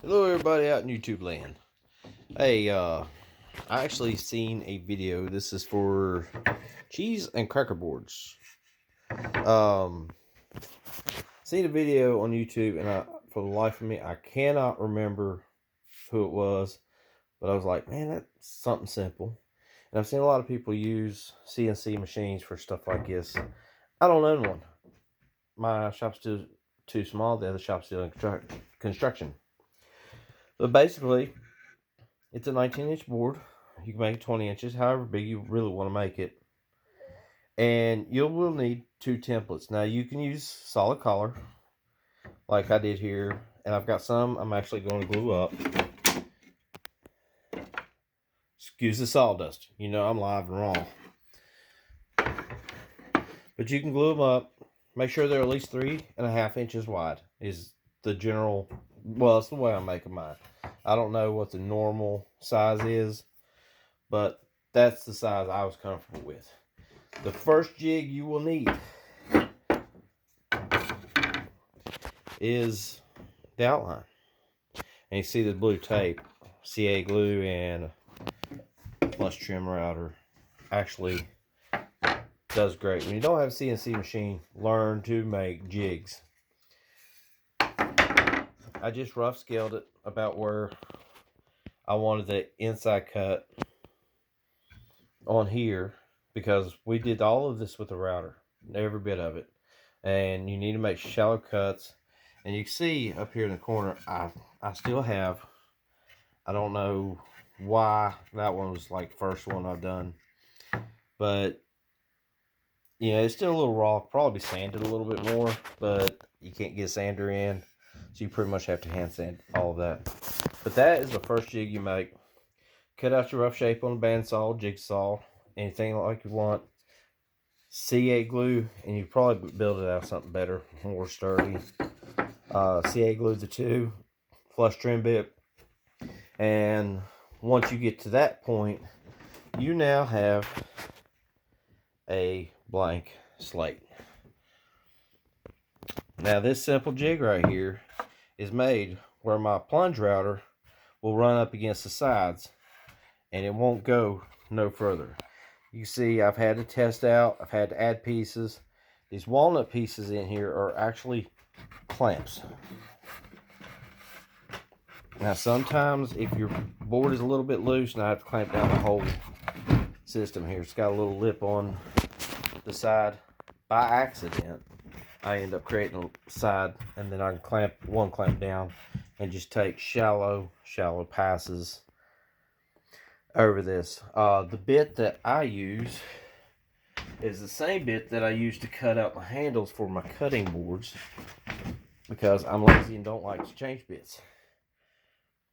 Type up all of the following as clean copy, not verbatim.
Hello everybody out in YouTube land. Hey, I actually seen a video. This is for cheese and cracker boards. Um, Seen a video on YouTube, and for the life of me, I cannot remember who it was, but I was like, man, that's something simple. And I've seen a lot of people use CNC machines for stuff like this. I don't own one. My shop's too small. The other shop's still in construction. But basically, it's a 19-inch board. You can make it 20 inches, however big you really want to make it. And you will need two templates. Now, you can use solid color, like I did here. And I've got some I'm actually going to glue up. Excuse the sawdust. You know I'm live and raw. But you can glue them up. Make sure they're at least 3.5 inches wide is the general, well, that's the way I'm making mine. I don't know what the normal size is, but that's the size I was comfortable with. The first jig you will need is the outline. And you see the blue tape, CA glue and plus trim router actually does great. When you don't have a CNC machine, learn to make jigs. I just rough scaled it about where I wanted the inside cut on here, because we did all of this with the router, every bit of it. And you need to make shallow cuts. And you can see up here in the corner, I still have, I don't know why that one was like the first one I've done, but you know, it's still a little raw. Probably sanded a little bit more, but you can't get a sander in, so you pretty much have to hand sand all of that. But that is the first jig you make. Cut out your rough shape on a bandsaw, jigsaw, anything like you want. CA glue, and you probably build it out of something better, more sturdy. CA glue the two, flush trim bit, and once you get to that point, you now have a blank slate. Now this simple jig right here is made where my plunge router will run up against the sides and it won't go no further. You see, I've had to test out, I've had to add pieces. These walnut pieces in here are actually clamps. Now sometimes if your board is a little bit loose, and I have to clamp down the whole system here. It's got a little lip on the side. By accident, I end up creating a side, and then I can clamp one clamp down and just take shallow passes over this. The bit that I use is the same bit that I use to cut out my handles for my cutting boards, because I'm lazy and don't like to change bits.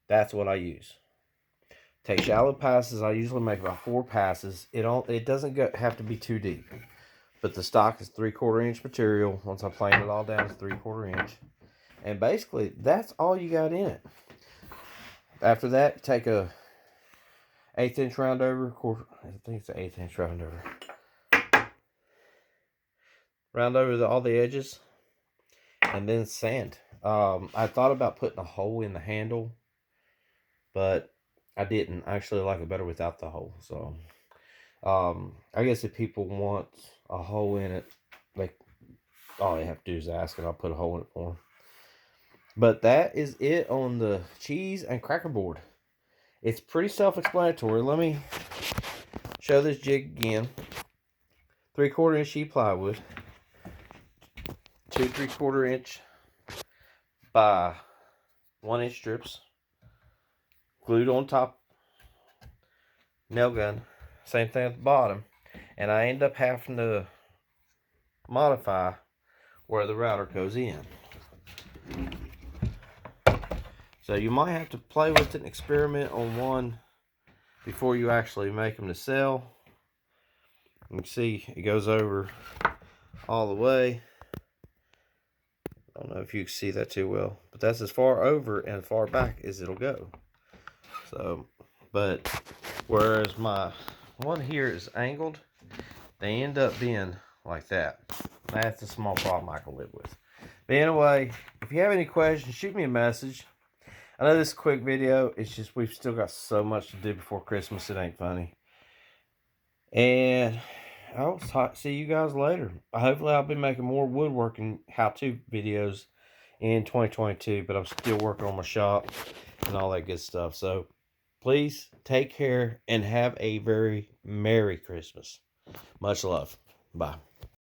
That's what I use. Take shallow passes. I usually make about 4 passes. It doesn't have to be too deep, but the stock is 3/4 inch material. Once I plane it all down, it's 3/4 inch, and basically that's all you got in it. After that, take a 1/8 inch round over, I think it's an 1/8 inch round over all the edges, and then sand. I thought about putting a hole in the handle, but I didn't. I actually like it better without the hole. So I guess if people want a hole in it, like, all they have to do is ask, and I'll put a hole in it for them. But that is it on the cheese and cracker board. It's pretty self-explanatory. Let me show this jig again. 3/4 inch sheet plywood, 2 3/4 inch by 1 inch strips, glued on top, nail gun, same thing at the bottom. And I end up having to modify where the router goes in. So you might have to play with it and experiment on one before you actually make them to sell. You can see it goes over all the way. I don't know if you can see that too well, but that's as far over and far back as it'll go. So, but whereas my one here is angled, they end up being like that. That's a small problem I can live with. But anyway, if you have any questions, shoot me a message. I know this is a quick video. It's just we've still got so much to do before Christmas. It ain't funny. And I'll see you guys later. Hopefully I'll be making more woodworking how-to videos in 2022. But I'm still working on my shop and all that good stuff. So please take care and have a very Merry Christmas. Much love. Bye.